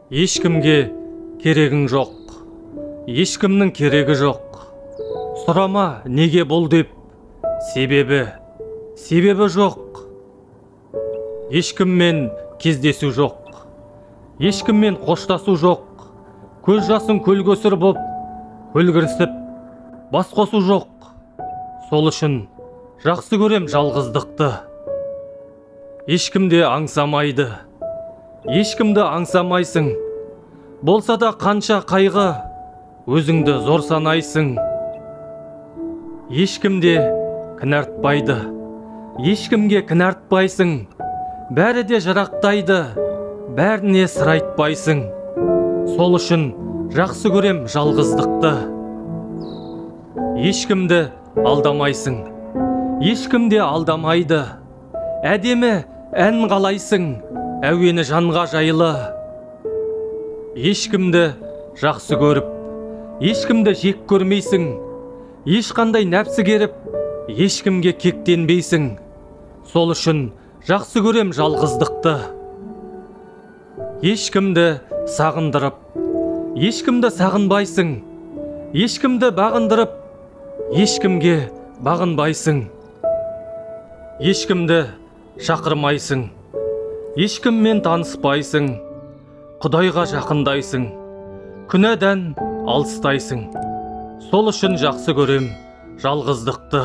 Ешкімге керегің жоқ, ешкімнің керегі жоқ. Сұрама неге бұл деп, себебі жоқ. Ешкіммен кездесу жоқ, ешкіммен қоштасу жоқ. Көз жасың көлгөсір боп, көлгірсіп, бас қосу жоқ. Сол үшін жақсы көрем жалғыздықты. Ешкімде аңсамайды, ешкімді аңсамайсың. Болса да қанша қайғы, өзіңді зор санайсың. Ешкімде кінәртпайды, ешкімге кінәртпайсың. Бәрі де жырақтайды, бәріне сыр айтпайсың. Сол үшін жақсы көрем жалғыздықты. Ешкімді алдамайсың, ешкімде алдамайды. Әдемі ән қалайсың, әуені жанға жайлы. Ешкімді жақсы көріп, ешкімді жек көрмейсің. Ешқандай нәпсі керіп, ешкімге кектенбейсің. Сол үшін жақсы көрем жалғыздықты. Ешкімді сағындырып, ешкімді сағынбайсың. Ешкімді бағындырып, ешкімге бағынбайсың. Ешкімді шақырмайсың, ешкіммен таныспайсың. Құдайға жақындайсың, күнәдан алыстайсың. Сол үшін жақсы көрем жалғыздықты.